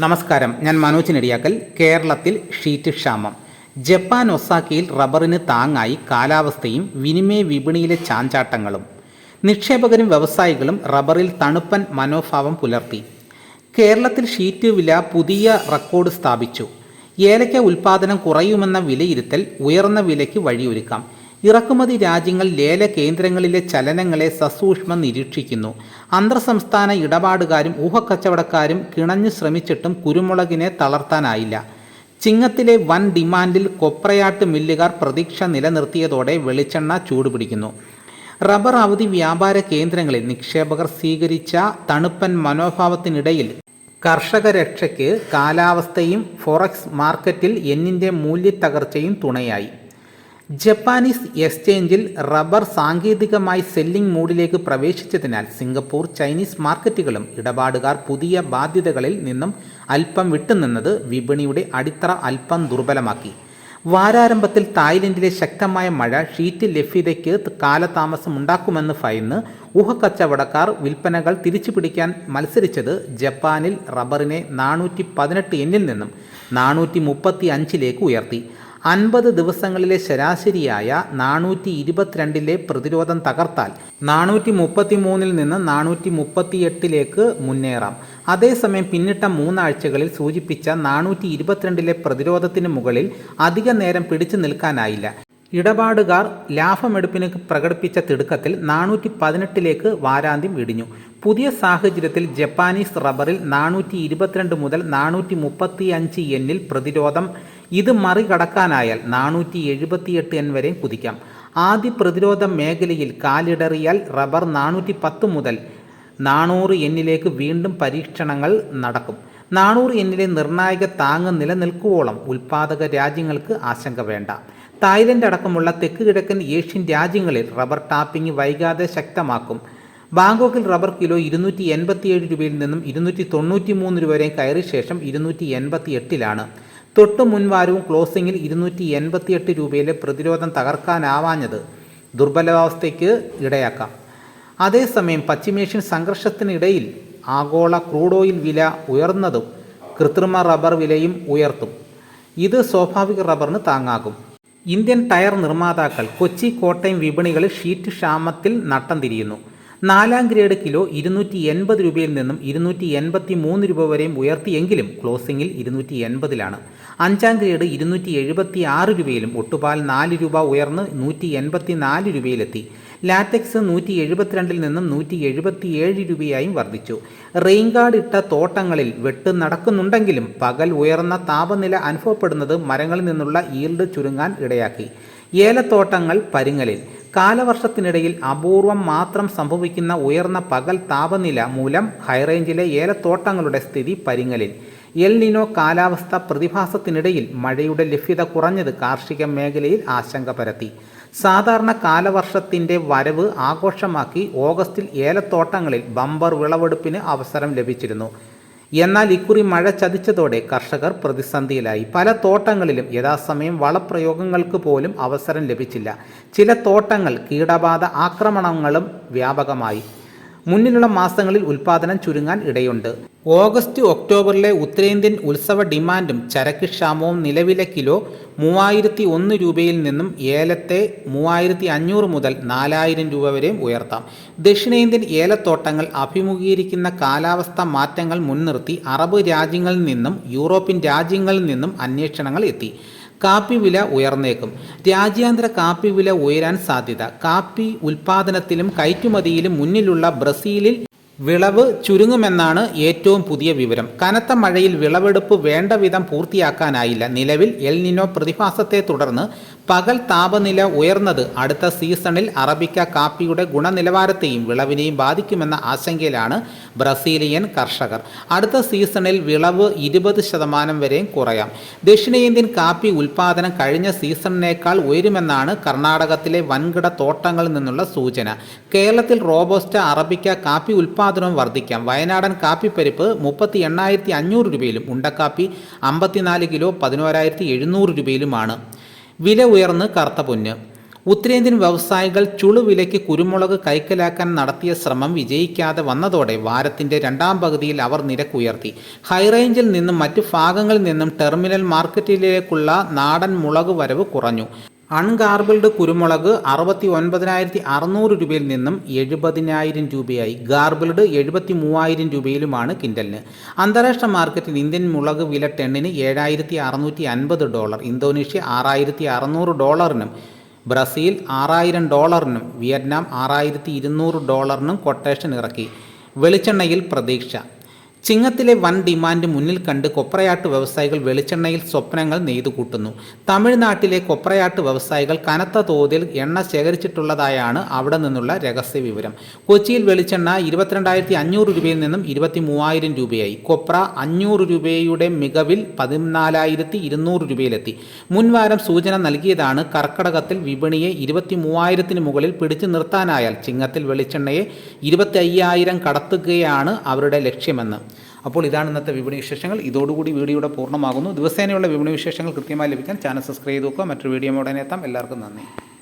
നമസ്കാരം, ഞാൻ മനോജ് നെടിയാക്കൽ. കേരളത്തിൽ ഷീറ്റ് ക്ഷാമം. ജപ്പാൻ ഒസാക്കയിൽ റബ്ബറിന് താങ്ങായി കാലാവസ്ഥയും വിനിമയ വിപണിയിലെ ചാഞ്ചാട്ടങ്ങളും. നിക്ഷേപകരും വ്യവസായികളും റബ്ബറിൽ തണുപ്പൻ മനോഭാവം പുലർത്തി. കേരളത്തിൽ ഷീറ്റ് വില പുതിയ റെക്കോർഡ് സ്ഥാപിച്ചു. ഏലയ്ക്ക ഉൽപ്പാദനം കുറയുമെന്ന വിലയിരുത്തൽ ഉയർന്ന വിലയ്ക്ക് വഴിയൊരുക്കാം. ഇറക്കുമതി രാജ്യങ്ങൾ ലേല കേന്ദ്രങ്ങളിലെ ചലനങ്ങളെ സസൂക്ഷ്മം നിരീക്ഷിക്കുന്നു. അന്തർ സംസ്ഥാന ഇടപാടുകാരും ഊഹക്കച്ചവടക്കാരും കിണഞ്ഞു ശ്രമിച്ചിട്ടും കുരുമുളകിനെ തളർത്താനായില്ല. ചിങ്ങത്തിലെ വൻ ഡിമാൻഡിൽ കൊപ്രയാട്ട് മില്ലുകാർ പ്രതീക്ഷ നിലനിർത്തിയതോടെ വെളിച്ചെണ്ണ ചൂടുപിടിക്കുന്നു. റബ്ബർ അവധി വ്യാപാര കേന്ദ്രങ്ങളിൽ നിക്ഷേപകർ സ്വീകരിച്ച തണുപ്പൻ മനോഭാവത്തിനിടയിൽ കർഷക രക്ഷയ്ക്ക് കാലാവസ്ഥയും ഫോറക്സ് മാർക്കറ്റിൽ യെന്നിൻ്റെ മൂല്യത്തകർച്ചയും തുണയായി. ജപ്പാനീസ് എക്സ്ചേഞ്ചിൽ റബ്ബർ സാങ്കേതികമായി സെല്ലിംഗ് മൂഡിലേക്ക് പ്രവേശിച്ചതിനാൽ സിംഗപ്പൂർ, ചൈനീസ് മാർക്കറ്റുകളും ഇടപാടുകാർ പുതിയ ബാധ്യതകളിൽ നിന്നും അല്പം വിട്ടുനിന്നത് വിപണിയുടെ അടിത്തറ അല്പം ദുർബലമാക്കി. വാരാരംഭത്തിൽ തായ്ലൻഡിലെ ശക്തമായ മഴ ഷീറ്റ് ലഭ്യതയ്ക്ക് കാലതാമസം ഉണ്ടാക്കുമെന്ന് ഭയന്ന് ഊഹക്കച്ചവടക്കാർ വിൽപ്പനകൾ തിരിച്ചുപിടിക്കാൻ മത്സരിച്ചത് ജപ്പാനിൽ റബ്ബറിനെ 418 യെന്നിൽ നിന്നും 435 ഉയർത്തി. 50 ദിവസങ്ങളിലെ ശരാശരിയായ 422 പ്രതിരോധം തകർത്താൽ 433 നിന്ന് 438 മുന്നേറാം. അതേസമയം പിന്നിട്ട 3 ആഴ്ചകളിൽ സൂചിപ്പിച്ച 422 പ്രതിരോധത്തിന് മുകളിൽ അധിക നേരം പിടിച്ചു നിൽക്കാനായില്ല. ഇടപാടുകാർ ലാഭമെടുപ്പിന് പ്രകടിപ്പിച്ച തിടുക്കത്തിൽ 418 വാരാന്ത്യം ഇടിഞ്ഞു. പുതിയ സാഹചര്യത്തിൽ ജപ്പാനീസ് റബ്ബറിൽ 422 മുതൽ 435 യെന്നിൽ പ്രതിരോധം. ഇത് മറികടക്കാനായാൽ 478 വരെ കുതിക്കാം. ആദ്യ പ്രതിരോധ മേഖലയിൽ കാലിടറിയാൽ റബ്ബർ 410 മുതൽ 400 യെന്നിലേക്ക് വീണ്ടും പരീക്ഷണങ്ങൾ നടക്കും. 400 യെന്നിലെ നിർണായക താങ്ങ് നിലനിൽക്കുവോളം ഉൽപ്പാദക രാജ്യങ്ങൾക്ക് ആശങ്ക വേണ്ട. തായ്ലൻഡ് അടക്കമുള്ള തെക്ക് കിഴക്കൻ ഏഷ്യൻ രാജ്യങ്ങളിൽ റബ്ബർ ടാപ്പിംഗ് വൈകാതെ ശക്തമാക്കും. ബാങ്കോക്കിൽ റബ്ബർ കിലോ 287 രൂപയിൽ നിന്നും 293 രൂപ വരെ കയറിയ ശേഷം 288 തൊട്ടു മുൻവാരവും ക്ലോസിംഗിൽ 288 രൂപയിലെ പ്രതിരോധം തകർക്കാനാവാഞ്ഞത് ദുർബലാവസ്ഥയ്ക്ക് ഇടയാക്കാം. അതേസമയം പശ്ചിമേഷ്യൻ സംഘർഷത്തിനിടയിൽ ആഗോള ക്രൂഡ് ഓയിൽ വില ഉയർന്നതും കൃത്രിമ റബ്ബർ വിലയും ഉയർത്തും. ഇത് സ്വാഭാവിക റബ്ബറിന് താങ്ങാകും. ഇന്ത്യൻ ടയർ നിർമ്മാതാക്കൾ കൊച്ചി, കോട്ടയം വിപണികളിൽ ഷീറ്റ് ക്ഷാമത്തിൽ നട്ടം തിരിയുന്നു. 4ാം ഗ്രേഡ് കിലോ 280 രൂപയിൽ നിന്നും 283 രൂപ വരെയും ഉയർത്തിയെങ്കിലും ക്ലോസിംഗിൽ 280 5ാം ഗ്രേഡ് 276 രൂപയിലും ഒട്ടുപാൽ 4 രൂപ ഉയർന്ന് 184 രൂപയിലെത്തി. ലാറ്റക്സ് 172 നിന്നും 177 രൂപയായും വർദ്ധിച്ചു. റെയിൻഗാർഡ് ഇട്ട തോട്ടങ്ങളിൽ വെട്ട് നടക്കുന്നുണ്ടെങ്കിലും പകൽ ഉയർന്ന താപനില അനുഭവപ്പെടുന്നത് മരങ്ങളിൽ നിന്നുള്ള ഈൽഡ് ചുരുങ്ങാൻ ഇടയാക്കി. ഏലത്തോട്ടങ്ങൾ പരുങ്ങലിൽ. കാലവർഷത്തിനിടയിൽ അപൂർവം മാത്രം സംഭവിക്കുന്ന ഉയർന്ന പകൽ താപനില മൂലം ഹൈറേഞ്ചിലെ ഏലത്തോട്ടങ്ങളുടെ സ്ഥിതി പരിങ്ങലിൽ. എൽ നിനോ കാലാവസ്ഥ പ്രതിഭാസത്തിനിടയിൽ മഴയുടെ ലഭ്യത കുറഞ്ഞത് കാർഷിക മേഖലയിൽ ആശങ്ക പരത്തി. സാധാരണ കാലവർഷത്തിൻ്റെ വരവ് ആഘോഷമാക്കി ഓഗസ്റ്റിൽ ഏലത്തോട്ടങ്ങളിൽ ബമ്പർ വിളവെടുപ്പിന് അവസരം ലഭിച്ചിരുന്നു. എന്നാൽ ഇക്കുറി മഴ ചതിച്ചതോടെ കർഷകർ പ്രതിസന്ധിയിലായി. പല തോട്ടങ്ങളിലും യഥാസമയം വളപ്രയോഗങ്ങൾക്ക് പോലും അവസരം ലഭിച്ചില്ല. ചില തോട്ടങ്ങൾ കീടബാധ ആക്രമണങ്ങളും വ്യാപകമായി. മുന്നിലുള്ള മാസങ്ങളിൽ ഉൽപ്പാദനം ചുരുങ്ങാൻ ഇടയുണ്ട്. ഓഗസ്റ്റ്, ഒക്ടോബറിലെ ഉത്തരേന്ത്യൻ ഉത്സവ ഡിമാൻഡും ചരക്ക് ക്ഷാമവും നിലവിലെ കിലോ 3001 രൂപയിൽ നിന്നും ഏലത്തെ 3500 മുതൽ 4000 രൂപ വരെയും ഉയർത്താം. ദക്ഷിണേന്ത്യൻ ഏലത്തോട്ടങ്ങൾ അഭിമുഖീകരിക്കുന്ന കാലാവസ്ഥാ മാറ്റങ്ങൾ മുൻനിർത്തി അറബ് രാജ്യങ്ങളിൽ നിന്നും യൂറോപ്യൻ രാജ്യങ്ങളിൽ നിന്നും അന്വേഷണങ്ങൾ എത്തി. കാപ്പി വില ഉയർന്നേക്കും. രാജ്യാന്തര കാപ്പി വില ഉയരാൻ സാധ്യത. കാപ്പി ഉൽപ്പാദനത്തിലും കയറ്റുമതിയിലും മുന്നിലുള്ള ബ്രസീലിൽ വിളവ് ചുരുങ്ങുമെന്നാണ് ഏറ്റവും പുതിയ വിവരം. കനത്ത മഴയിൽ വിളവെടുപ്പ് വേണ്ട വിധം പൂർത്തിയാക്കാനായില്ല. നിലവിൽ എൽ നിനോ പ്രതിഭാസത്തെ തുടർന്ന് പകൽ താപനില ഉയർന്നത് അടുത്ത സീസണിൽ അറബിക്ക കാപ്പിയുടെ ഗുണനിലവാരത്തെയും വിളവിനെയും ബാധിക്കുമെന്ന ആശങ്കയിലാണ് ബ്രസീലിയൻ കർഷകർ. അടുത്ത സീസണിൽ വിളവ് 20% വരെയും കുറയാം. ദക്ഷിണേന്ത്യൻ കാപ്പി ഉൽപ്പാദനം കഴിഞ്ഞ സീസണിനേക്കാൾ ഉയരുമെന്നാണ് കർണാടകത്തിലെ വൻകിട തോട്ടങ്ങളിൽ നിന്നുള്ള സൂചന. കേരളത്തിൽ റോബസ്റ്റ, അറബിക്ക കാപ്പി ഉൽപ്പാദനവും വർദ്ധിക്കാം. വയനാടൻ കാപ്പിപ്പരിപ്പ് 38,500 രൂപയിലും ഉണ്ടക്കാപ്പി 54 കിലോ 11,700 രൂപയിലുമാണ്. വില ഉയർന്ന് കറുത്ത പൊന്ന്. ഉത്തരേന്ത്യൻ വ്യവസായികൾ ചുളുവിലയ്ക്ക് കുരുമുളക് കൈക്കലാക്കാൻ നടത്തിയ ശ്രമം വിജയിക്കാതെ വന്നതോടെ വാരത്തിൻ്റെ രണ്ടാം പകുതിയിൽ അവർ നിരക്കുയർത്തി. ഹൈറേഞ്ചിൽ നിന്നും മറ്റു ഭാഗങ്ങളിൽ നിന്നും ടെർമിനൽ മാർക്കറ്റിലേക്കുള്ള നാടൻ മുളക് വരവ് കുറഞ്ഞു. അൺഗാർബിൾഡ് കുരുമുളക് 69,600 രൂപയിൽ നിന്നും 70,000 രൂപയായി. ഗാർബിൾഡ് 73,000 രൂപയിലുമാണ് കിൻഡലിന്. അന്താരാഷ്ട്ര മാർക്കറ്റിൽ ഇന്ത്യൻ മുളക് വില ടണ്ണിന് $7,650, ഇന്തോനേഷ്യ $6,600, ബ്രസീൽ $6,000, വിയറ്റ്നാം $6,200 കൊട്ടേഷൻ ഇറക്കി. വെളിച്ചെണ്ണയിൽ പ്രതീക്ഷ. ചിങ്ങത്തിലെ വൻ ഡിമാൻഡ് മുന്നിൽ കണ്ട് കൊപ്രയാട്ട് വ്യവസായികൾ വെളിച്ചെണ്ണയിൽ സ്വപ്നങ്ങൾ നെയ്തു കൂട്ടുന്നു. തമിഴ്നാട്ടിലെ കൊപ്രയാട്ട് വ്യവസായികൾ കനത്ത തോതിൽ എണ്ണ ശേഖരിച്ചിട്ടുള്ളതായാണ് അവിടെ നിന്നുള്ള രഹസ്യ വിവരം. കൊച്ചിയിൽ വെളിച്ചെണ്ണ 22,500 രൂപയിൽ നിന്നും 23,000 രൂപയായി. കൊപ്ര 500 രൂപയുടെ മികവിൽ 14,200 രൂപയിലെത്തി. മുൻവാരം സൂചന നൽകിയതാണ് കർക്കടകത്തിൽ വിപണിയെ 23,000 മുകളിൽ പിടിച്ചു നിർത്താനായാൽ ചിങ്ങത്തിൽ വെളിച്ചെണ്ണയെ 25,000 കടത്തുകയാണ് അവരുടെ ലക്ഷ്യമെന്ന്. അപ്പോൾ ഇതാണ് ഇന്നത്തെ വിപണി വിശേഷങ്ങൾ. ഇതോടുകൂടി വീഡിയോയുടെ പൂർണ്ണമാകുന്നു. ദിവസേനയുള്ള വിപണി വിശേഷങ്ങൾ കൃത്യമായി ലഭിക്കാൻ ചാനൽ സബ്സ്ക്രൈബ് ചെയ്ത് നോക്കുക. മറ്റൊരു വീഡിയോ ഉടനെ എത്താം. എല്ലാവർക്കും നന്ദി.